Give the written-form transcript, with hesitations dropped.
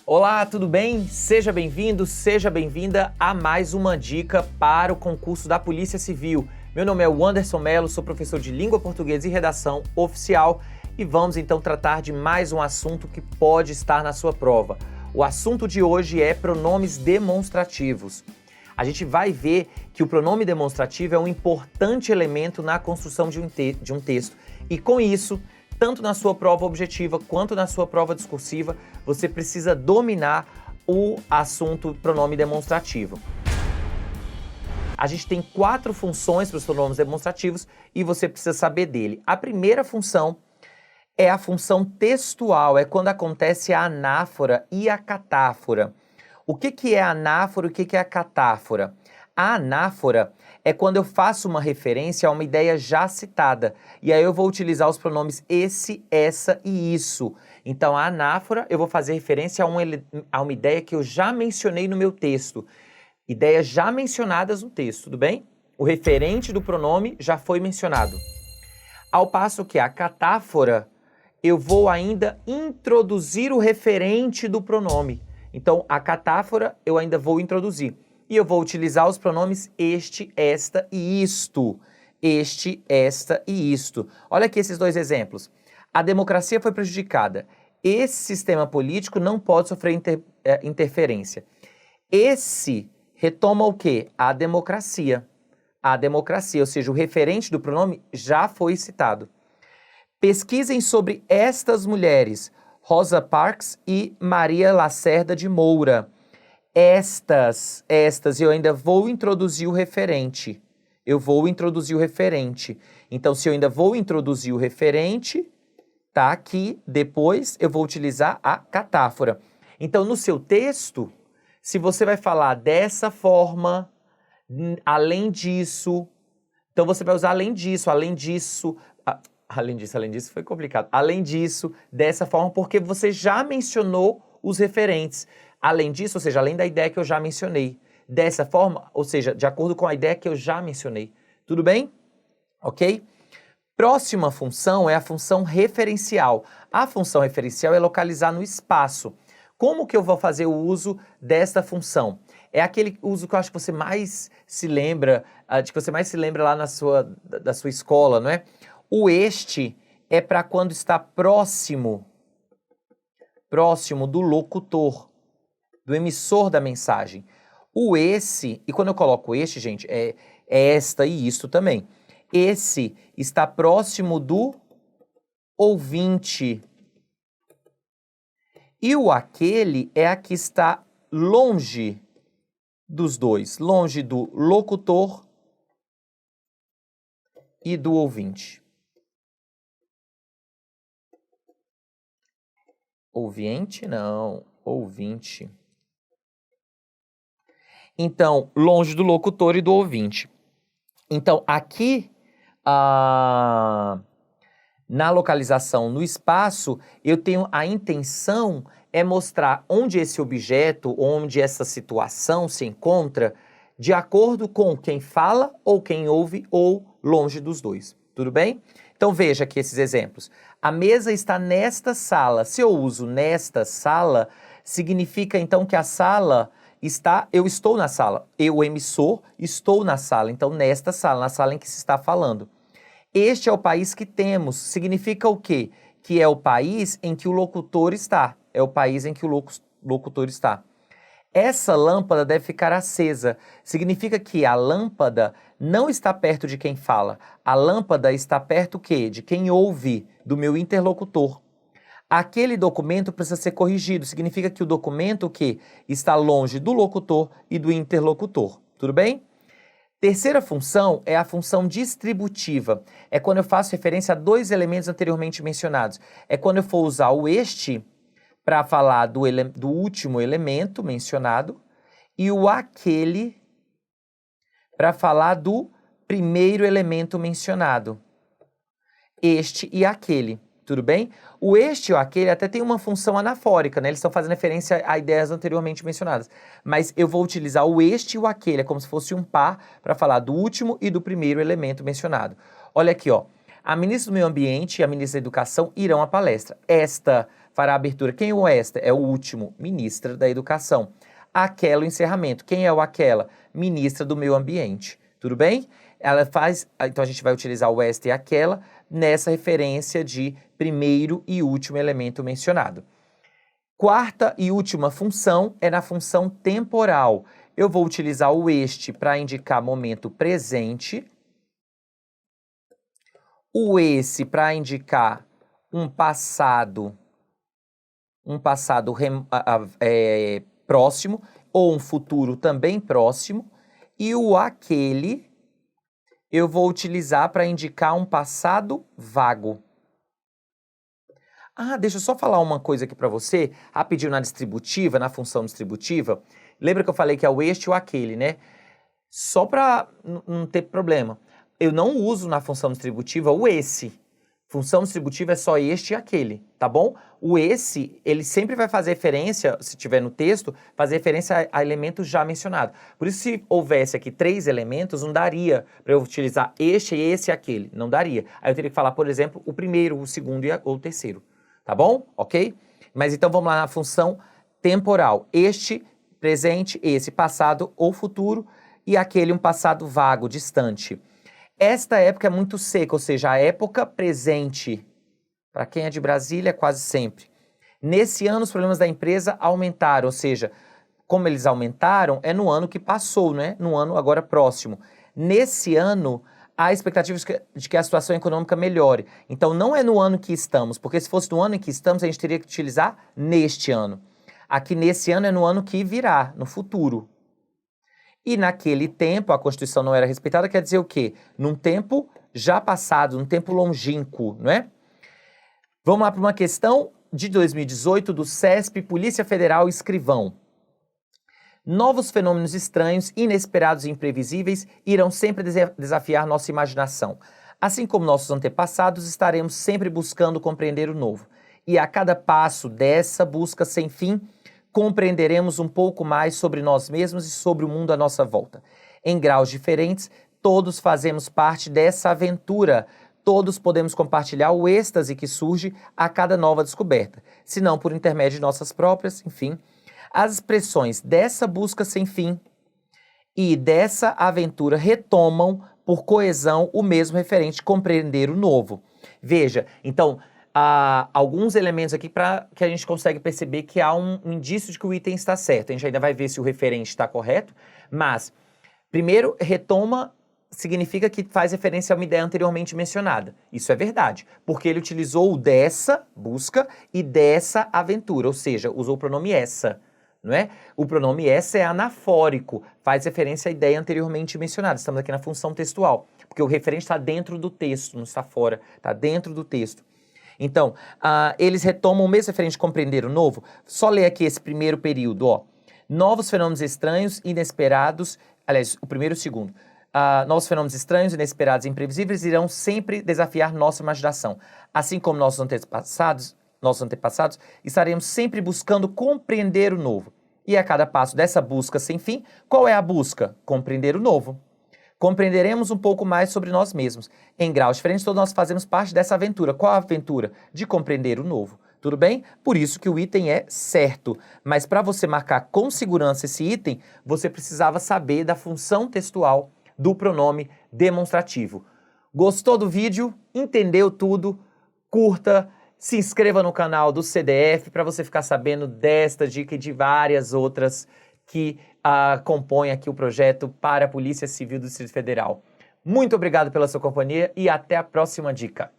Olá, tudo bem? Seja bem-vindo, seja bem-vinda a mais uma dica para o concurso da Polícia Civil. Meu nome é Wanderson Mello, sou professor de Língua Portuguesa e Redação Oficial e vamos então tratar de mais um assunto que pode estar na sua prova. O assunto de hoje é pronomes demonstrativos. A gente vai ver que o pronome demonstrativo é um importante elemento na construção de um texto e com isso, tanto na sua prova objetiva quanto na sua prova discursiva, você precisa dominar o assunto pronome demonstrativo. A gente tem 4 funções para os pronomes demonstrativos e você precisa saber dele. A primeira função é a função textual, é quando acontece a anáfora e a catáfora. O que é a anáfora e o que é a catáfora? A anáfora é quando eu faço uma referência a uma ideia já citada. E aí eu vou utilizar os pronomes esse, essa e isso. Então, a anáfora, eu vou fazer referência a uma ideia que eu já mencionei no meu texto. Ideias já mencionadas no texto, tudo bem? O referente do pronome já foi mencionado. Ao passo que a catáfora, eu vou ainda introduzir o referente do pronome. Então, a catáfora eu ainda vou introduzir. E eu vou utilizar os pronomes este, esta e isto. Este, esta e isto. Olha aqui esses dois exemplos. A democracia foi prejudicada. Esse sistema político não pode sofrer interferência. Esse retoma o quê? A democracia. A democracia, ou seja, o referente do pronome já foi citado. Pesquisem sobre estas mulheres, Rosa Parks e Maria Lacerda de Moura. Estas, eu ainda vou introduzir o referente. Eu vou introduzir o referente. Então, se eu ainda vou introduzir o referente, tá aqui, depois eu vou utilizar a catáfora. Então, no seu texto, se você vai falar dessa forma, além disso, então você vai usar além disso foi complicado. Além disso, dessa forma, porque você já mencionou os referentes. Além disso, ou seja, além da ideia que eu já mencionei. Dessa forma, ou seja, de acordo com a ideia que eu já mencionei. Tudo bem? Ok? Próxima função é a função referencial. A função referencial é localizar no espaço. Como que eu vou fazer o uso desta função? É aquele uso que eu acho que você mais se lembra, lá da sua escola, não é? O este é para quando está próximo do locutor, do emissor da mensagem. O esse, e quando eu coloco este, gente, é esta e isto também. Esse está próximo do ouvinte. E o aquele é a que está longe dos dois, longe do locutor e do ouvinte. Ouviente? Não, ouvinte. Então, longe do locutor e do ouvinte. Então, aqui, na localização no espaço, eu tenho a intenção é mostrar onde esse objeto, onde essa situação se encontra, de acordo com quem fala ou quem ouve ou longe dos dois. Tudo bem? Então, veja aqui esses exemplos. A mesa está nesta sala. Se eu uso nesta sala, significa então que a sala eu estou na sala. Eu, emissor, estou na sala. Então, nesta sala, na sala em que se está falando. Este é o país que temos. Significa o quê? Que é o país em que o locutor está. É o país em que o locutor está. Essa lâmpada deve ficar acesa. Significa que a lâmpada não está perto de quem fala. A lâmpada está perto o quê? De quem ouve, do meu interlocutor. Aquele documento precisa ser corrigido. Significa que o documento que está longe do locutor e do interlocutor. Tudo bem? Terceira função é a função distributiva. É quando eu faço referência a 2 elementos anteriormente mencionados. É quando eu for usar o este para falar do último elemento mencionado e o aquele para falar do primeiro elemento mencionado. Este e aquele. Tudo bem? O este e o aquele até tem uma função anafórica, né? Eles estão fazendo referência a ideias anteriormente mencionadas. Mas eu vou utilizar o este e o aquele, é como se fosse um par para falar do último e do primeiro elemento mencionado. Olha aqui, ó. A ministra do Meio Ambiente e a ministra da Educação irão à palestra. Esta fará a abertura. Quem é o esta? É o último, ministra da Educação. Aquela, o encerramento. Quem é o aquela? Ministra do Meio Ambiente. Tudo bem? Ela faz, então a gente vai utilizar o esta e aquela nessa referência de primeiro e último elemento mencionado. Quarta e última função é na função temporal. Eu vou utilizar o este para indicar momento presente, o esse para indicar um passado próximo ou um futuro também próximo, e o aquele eu vou utilizar para indicar um passado vago. Deixa eu só falar uma coisa aqui para você, rapidinho na distributiva, na função distributiva. Lembra que eu falei que é o este e o aquele, né? Só para não ter problema. Eu não uso na função distributiva o esse. Função distributiva é só este e aquele, tá bom? O esse, ele sempre vai fazer referência, se tiver no texto, fazer referência a elementos já mencionados. Por isso, se houvesse aqui 3 elementos, não daria para eu utilizar este, esse e aquele. Não daria. Aí eu teria que falar, por exemplo, o primeiro, o segundo ou o terceiro. Tá bom? Ok? Mas então vamos lá na função temporal. Este, presente, esse, passado ou futuro, e aquele um passado vago, distante. Esta época é muito seca, ou seja, a época presente. Para quem é de Brasília, quase sempre. Nesse ano, os problemas da empresa aumentaram, ou seja, como eles aumentaram, é no ano que passou, né? No ano agora próximo. Nesse ano, há expectativas de que a situação econômica melhore. Então, não é no ano que estamos, porque se fosse no ano em que estamos, a gente teria que utilizar neste ano. Aqui, nesse ano, é no ano que virá, no futuro. E naquele tempo, a Constituição não era respeitada, quer dizer o quê? Num tempo já passado, num tempo longínquo, não é? Vamos lá para uma questão de 2018 do CESP, Polícia Federal Escrivão. Novos fenômenos estranhos, inesperados e imprevisíveis irão sempre desafiar nossa imaginação. Assim como nossos antepassados, estaremos sempre buscando compreender o novo. E a cada passo dessa busca sem fim, compreenderemos um pouco mais sobre nós mesmos e sobre o mundo à nossa volta. Em graus diferentes, todos fazemos parte dessa aventura. Todos podemos compartilhar o êxtase que surge a cada nova descoberta, se não por intermédio de nossas próprias, enfim. As expressões dessa busca sem fim e dessa aventura retomam, por coesão, o mesmo referente compreender o novo. Veja, então, há alguns elementos aqui para que a gente consegue perceber que há um indício de que o item está certo. A gente ainda vai ver se o referente está correto, mas, primeiro, retoma significa que faz referência a uma ideia anteriormente mencionada. Isso é verdade, porque ele utilizou o dessa busca e dessa aventura, ou seja, usou o pronome essa. Não é? O pronome essa é anafórico, faz referência à ideia anteriormente mencionada. Estamos aqui na função textual, porque o referente está dentro do texto, não está fora, está dentro do texto. Então, eles retomam o mesmo referente compreender o novo. Só ler aqui esse primeiro período, ó. Novos fenômenos estranhos, inesperados, aliás, o primeiro e o segundo. Novos fenômenos estranhos, inesperados e imprevisíveis irão sempre desafiar nossa imaginação. Assim como nossos antepassados, estaremos sempre buscando compreender o novo. E a cada passo dessa busca sem fim, qual é a busca? Compreender o novo. Compreenderemos um pouco mais sobre nós mesmos. Em graus diferentes, todos nós fazemos parte dessa aventura. Qual a aventura? De compreender o novo. Tudo bem? Por isso que o item é certo. Mas para você marcar com segurança esse item, você precisava saber da função textual do pronome demonstrativo. Gostou do vídeo? Entendeu tudo? Curta, se inscreva no canal do CDF para você ficar sabendo desta dica e de várias outras que compõem aqui o projeto para a Polícia Civil do Distrito Federal. Muito obrigado pela sua companhia e até a próxima dica.